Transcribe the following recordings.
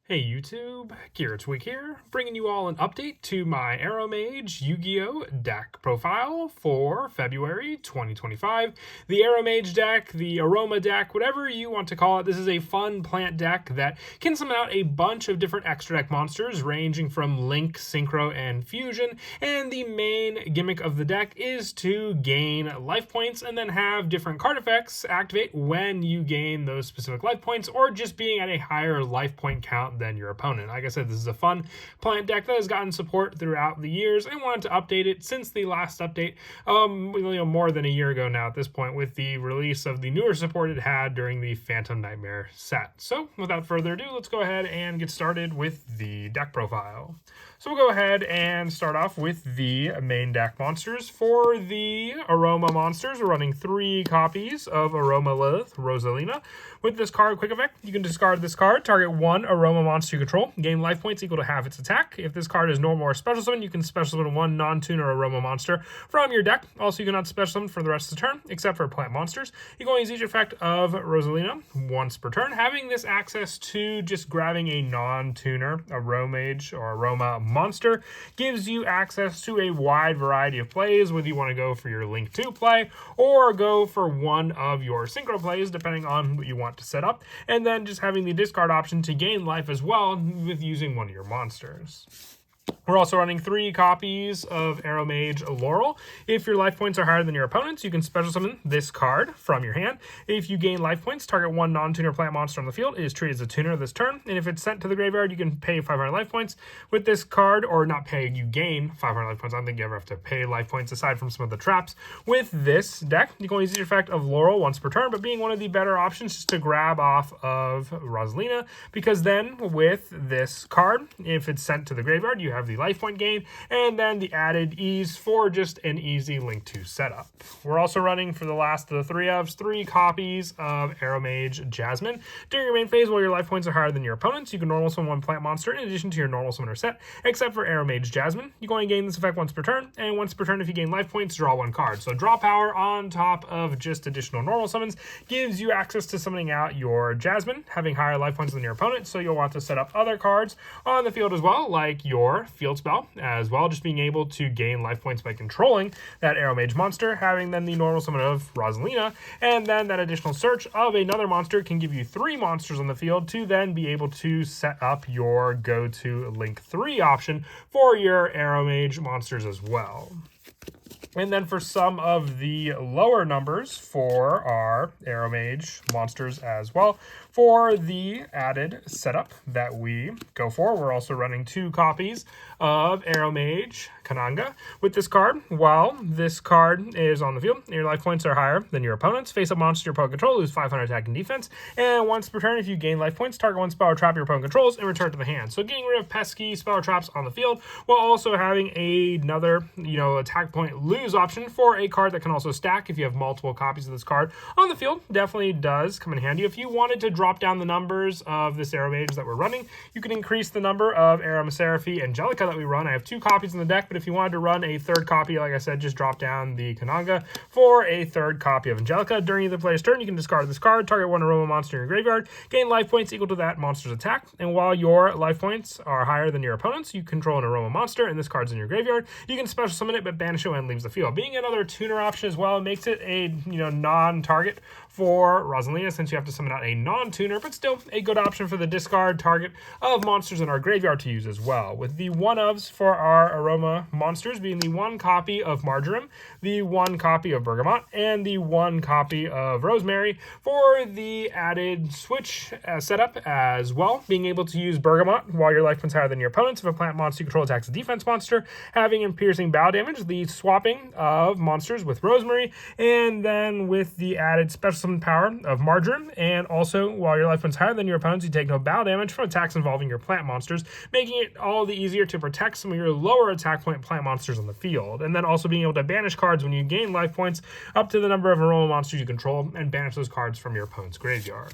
Hey YouTube, Week here, bringing you all an update to my Aromage Yugioh deck profile for February 2025. The Aromage deck, the Aroma deck, whatever you want to call it, this is a fun plant deck that can summon out a bunch of different extra deck monsters ranging from Link, Synchro, and Fusion, and the main gimmick of the deck is to gain life points and then have different card effects activate when you gain those specific life points or just being at a higher life point count than your opponent. Like I said, this is a fun plant deck that has gotten support throughout the years and wanted to update it since the last update, more than a year ago now at this point, with the release of the newer support it had during the Phantom Nightmare set. So without further ado, let's go ahead and get started with the deck profile. So we'll go ahead and start off with the main deck monsters. For the Aroma monsters, we're running 3 copies of Aroma Lilith Rosalina. With this card, quick effect, you can discard this card, target 1 Aroma monster you control, gain life points equal to half its attack. If this card is normal or special summon, you can special summon 1 non-tuner Aroma monster from your deck. Also, you cannot special summon for the rest of the turn, except for plant monsters. You can only use each effect of Rosalina once per turn. Having this access to just grabbing a non-tuner Aromage or Aroma monster gives you access to a wide variety of plays, whether you want to go for your Link 2 play or go for one of your Synchro plays, depending on what you want to set up, and then just having the discard option to gain life as well with using one of your monsters. We're also running 3 copies of Aromage Laurel. If your life points are higher than your opponent's, you can special summon this card from your hand. If you gain life points, target 1 non-tuner plant monster on the field. It is treated as a tuner this turn, and if it's sent to the graveyard, you can pay 500 life points with this card, or not pay, you gain 500 life points. I don't think you ever have to pay life points aside from some of the traps. With this deck, you can only use the effect of Laurel once per turn, but being one of the better options just to grab off of Rosalina, because then with this card, if it's sent to the graveyard, you have the life point gain, and then the added ease for just an easy Link 2 setup. We're also running, for the last of the 3 ofs, 3 copies of Aromage Jasmine. During your main phase, while your life points are higher than your opponent's, you can normal summon 1 plant monster in addition to your normal summoner set, except for Aromage Jasmine. You can only gain this effect once per turn, and once per turn, if you gain life points, draw 1 card. So draw power on top of just additional normal summons gives you access to summoning out your Jasmine, having higher life points than your opponent, so you'll want to set up other cards on the field as well, like your field spell as well, just being able to gain life points by controlling that Aromage monster, having then the normal summon of Rosalina, and then that additional search of another monster can give you 3 monsters on the field to then be able to set up your go-to Link 3 option for your Aromage monsters as well. And then for some of the lower numbers for our Aromage monsters as well, for the added setup that we go for, we're also running 2 copies of Aromage Kananga. With this card, while this card is on the field, your life points are higher than your opponent's. Face up monster your opponent controls, lose 500 attack and defense. And once per turn, if you gain life points, target 1 spell or trap your opponent controls and return it to the hand. So getting rid of pesky spell or traps on the field, while also having another, attack point lose option for a card that can also stack if you have multiple copies of this card on the field. Definitely does come in handy. If you wanted to drop down the numbers of this Aromage that we're running, you can increase the number of Aromaseraphy Angelica that we run. I have 2 copies in the deck, but if you wanted to run a 3rd copy, like I said, just drop down the Kananga for a 3rd copy of Angelica. During either player's turn, you can discard this card, target 1 Aroma monster in your graveyard, gain life points equal to that monster's attack, and while your life points are higher than your opponent's, you control an Aroma monster, and this card's in your graveyard. You can special summon it, but banish it when it leaves the field. Being another tuner option as well makes it a non-target for Rosalina, since you have to summon out a non-tuner, but still a good option for the discard target of monsters in our graveyard to use as well. With the 1-ofs for our Aroma monsters being the 1 copy of Marjoram, the 1 copy of Bergamot, and the 1 copy of Rosemary for the added switch setup as well, being able to use Bergamot while your life points higher than your opponent's. If a plant monster you control attacks a defense monster, having in piercing bow damage, the swapping of monsters with Rosemary, and then with the added special summon power of Marjoram, and also while your life points higher than your opponent's, you take no bow damage from attacks involving your plant monsters, making it all the easier to protect some of your lower attack point plant monsters on the field. And then also being able to banish cards when you gain life points up to the number of Aroma monsters you control, and banish those cards from your opponent's graveyard.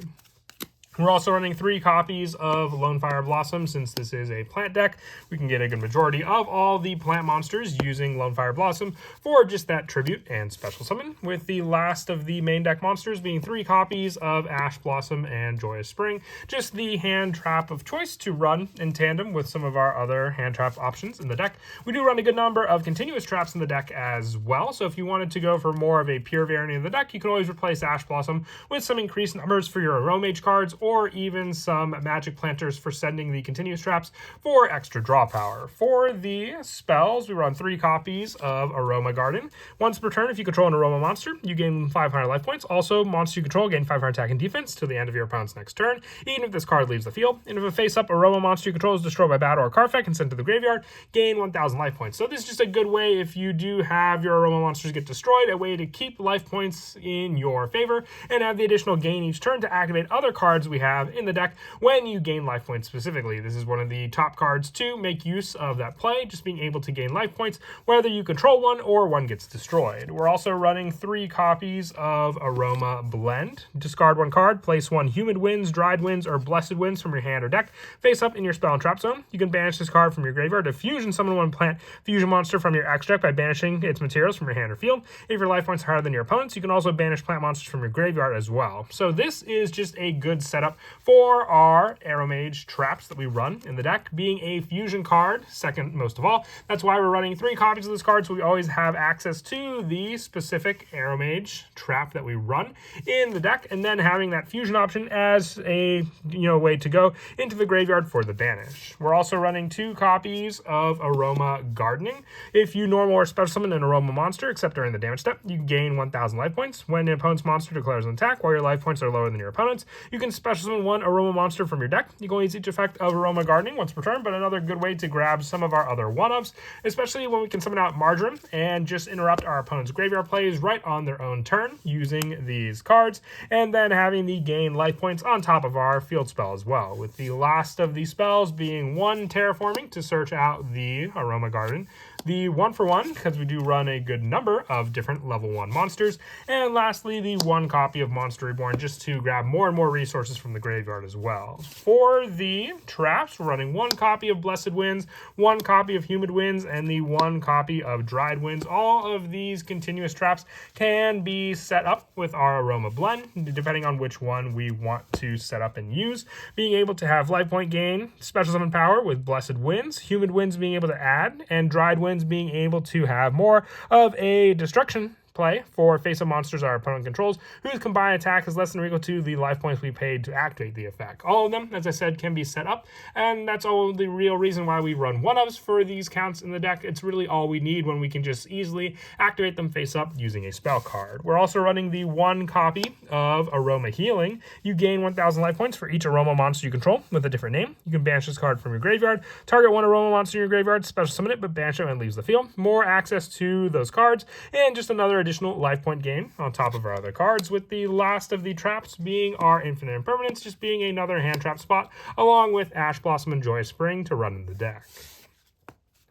We're also running 3 copies of Lonefire Blossom. Since this is a plant deck, we can get a good majority of all the plant monsters using Lonefire Blossom for just that tribute and special summon, with the last of the main deck monsters being 3 copies of Ash Blossom and Joyous Spring, just the hand trap of choice to run in tandem with some of our other hand trap options in the deck. We do run a good number of continuous traps in the deck as well, so if you wanted to go for more of a pure variant of the deck, you can always replace Ash Blossom with some increased numbers for your Aromage cards, or even some magic planters for sending the continuous traps for extra draw power. For the spells, we run 3 copies of Aroma Garden. Once per turn, if you control an Aroma monster, you gain 500 life points. Also, monster you control gain 500 attack and defense till the end of your opponent's next turn, even if this card leaves the field. And if a face-up Aroma monster you control is destroyed by battle or card effect and sent to the graveyard, gain 1,000 life points. So this is just a good way, if you do have your Aroma monsters get destroyed, a way to keep life points in your favor and have the additional gain each turn to activate other cards we have in the deck when you gain life points specifically. This is one of the top cards to make use of that play, just being able to gain life points whether you control one or one gets destroyed. We're also running 3 copies of Aroma Blend. Discard 1 card, place 1 Humid Winds, Dried Winds, or Blessed Winds from your hand or deck face up in your spell and trap zone. You can banish this card from your graveyard to fusion summon 1 plant fusion monster from your extra deck by banishing its materials from your hand or field. If your life points are higher than your opponent's, you can also banish plant monsters from your graveyard as well. So this is just a good setup for our Aromage traps that we run in the deck, being a fusion card, second most of all. That's why we're running 3 copies of this card, so we always have access to the specific Aromage trap that we run in the deck, and then having that fusion option as a way to go into the graveyard for the banish. We're also running 2 copies of Aroma Gardening. If you normal or special summon an Aroma monster, except during the damage step, you gain 1,000 life points. When an opponent's monster declares an attack while your life points are lower than your opponent's, you can special summon 1 Aroma monster from your deck. You can only use each effect of Aroma Gardening once per turn, but another good way to grab some of our other one-ups, especially when we can summon out Marjoram and just interrupt our opponent's graveyard plays right on their own turn using these cards, and then having the gain life points on top of our field spell as well, with the last of these spells being 1 Terraforming to search out the Aroma Garden, the 1-for-1, because we do run a good number of different level 1 monsters, and lastly, the 1 copy of Monster Reborn, just to grab more and more resources from the graveyard as well. For the traps, we're running 1 copy of Blessed Winds, 1 copy of Humid Winds, and the 1 copy of Dried Winds. All of these continuous traps can be set up with our Aroma Blend, depending on which one we want to set up and use. Being able to have life point gain, special summon power with Blessed Winds, Humid Winds being able to add, and Dried Winds being able to have more of a destruction play for face-up monsters our opponent controls, whose combined attack is less than or equal to the life points we paid to activate the effect. All of them, as I said, can be set up, and that's all the real reason why we run one-ups for these counts in the deck. It's really all we need when we can just easily activate them face-up using a spell card. We're also running the 1 copy of Aroma Healing. You gain 1,000 life points for each Aroma monster you control with a different name. You can banish this card from your graveyard, target 1 Aroma monster in your graveyard, special summon it, but banish it when it leaves the field. More access to those cards, and just another additional life point gain on top of our other cards, with the last of the traps being our Infinite Impermanence, just being another hand trap spot, along with Ash Blossom and Joyous Spring to run in the deck.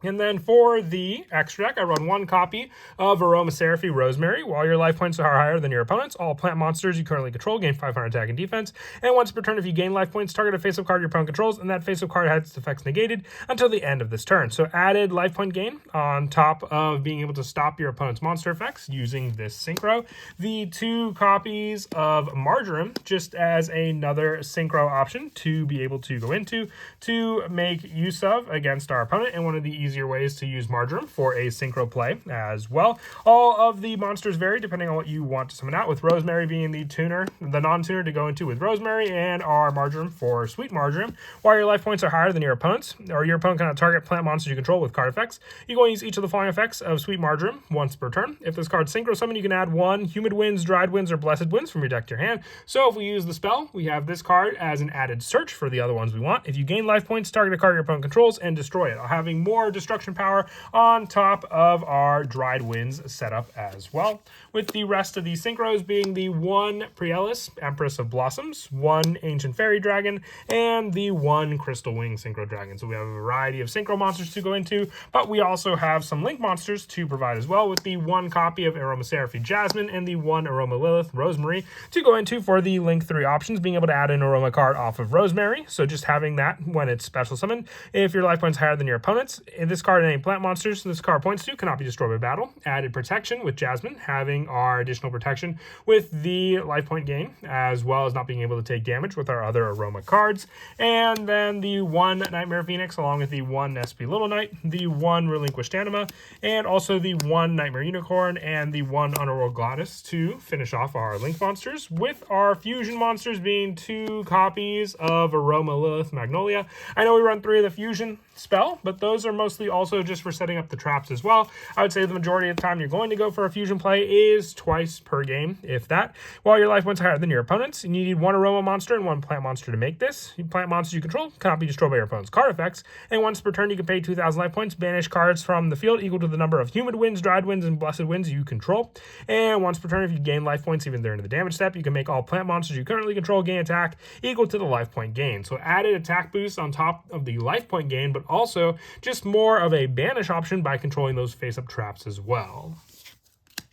And then for the extra deck, I run 1 copy of Aromatherapy Rosemary. While your life points are higher than your opponent's, all plant monsters you currently control gain 500 attack and defense. And once per turn, if you gain life points, target a face-up card your opponent controls, and that face-up card has its effects negated until the end of this turn. So added life point gain on top of being able to stop your opponent's monster effects using this synchro. The 2 copies of Marjoram, just as another synchro option to be able to go into to make use of against our opponent, and one of the easier ways to use Marjoram for a synchro play as well. All of the monsters vary depending on what you want to summon out, with Rosemary being the tuner, the non-tuner to go into with Rosemary, and our Marjoram for Sweet Marjoram. While your life points are higher than your opponent's, or your opponent cannot target plant monsters you control with card effects, you can use each of the following effects of Sweet Marjoram once per turn. If this card's synchro summon, you can add 1 Humid Winds, Dried Winds, or Blessed Winds from your deck to your hand. So if we use the spell, we have this card as an added search for the other ones we want. If you gain life points, target a card your opponent controls and destroy it. Having more destruction power on top of our Dried Winds setup as well, with the rest of the synchros being the 1 Prielis, Empress of Blossoms, 1 Ancient Fairy Dragon, and the 1 Crystal Wing Synchro Dragon. So we have a variety of synchro monsters to go into, but we also have some link monsters to provide as well, with the 1 copy of Aromaseraphine Jasmine and the 1 Aroma Lilith Rosemary to go into for the link 3 options, being able to add an Aroma card off of Rosemary. So just having that when it's special summoned. If your life point's higher than your opponent's, in this card and any plant monsters this card points to cannot be destroyed by battle. Added protection with Jasmine, having our additional protection with the life point gain, as well as not being able to take damage with our other Aroma cards. And then the 1 Nightmare Phoenix, along with the 1 SP Little Knight, the 1 Relinquished Anima, and also the 1 Nightmare Unicorn and the 1 Underworld Goddess to finish off our link monsters, with our fusion monsters being 2 copies of Aroma Lilith Magnolia. I know we run 3 of the fusion spell, but those are mostly also just for setting up the traps as well. I would say the majority of the time you're going to go for a fusion play is twice per game, if that. While your life points higher than your opponent's, and you need 1 Aroma monster and 1 plant monster to make this. Plant monsters you control cannot be destroyed by your opponent's card effects, and once per turn you can pay 2,000 life points, banish cards from the field equal to the number of Humid Winds, Dried Winds, and Blessed Winds you control. And once per turn, if you gain life points even during the damage step, you can make all plant monsters you currently control gain attack equal to the life point gain. So added attack boost on top of the life point gain, but also just more of a banish option by controlling those face-up traps as well.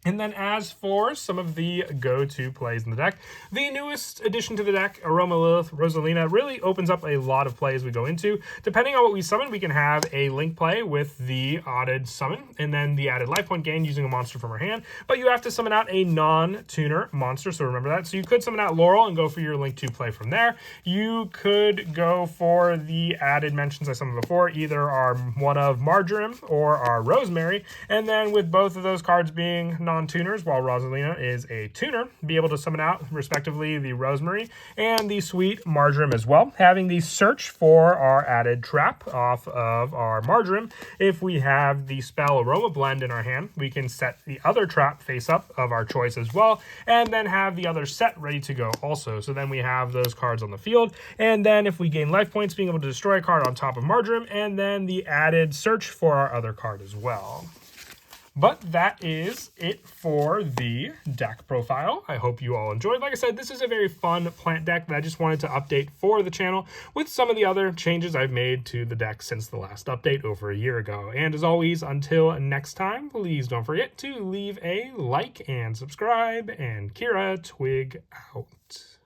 And then as for some of the go-to plays in the deck, the newest addition to the deck, Aroma Lilith Rosalina, really opens up a lot of plays we go into. Depending on what we summon, we can have a link play with the added summon, and then the added life point gain using a monster from our hand. But you have to summon out a non-tuner monster, so remember that. So you could summon out Laurel and go for your link 2 play from there. You could go for the added mentions I summoned before, either our one of Marjoram or our Rosemary, and then with both of those cards being non-tuners, while Rosalina is a tuner, be able to summon out respectively the Rosemary and the sweet Marjoram as well, having the search for our added trap off of our Marjoram. If we have the spell Aroma Blend in our hand, we can set the other trap face up of our choice as well, and then have the other set ready to go also. So then we have those cards on the field, and then if we gain life points, being able to destroy a card on top of Marjoram, and then the added search for our other card as well. But that is it for the deck profile. I hope you all enjoyed. Like I said, this is a very fun plant deck that I just wanted to update for the channel with some of the other changes I've made to the deck since the last update over a year ago. And as always, until next time, please don't forget to leave a like and subscribe, and Kira Twig out.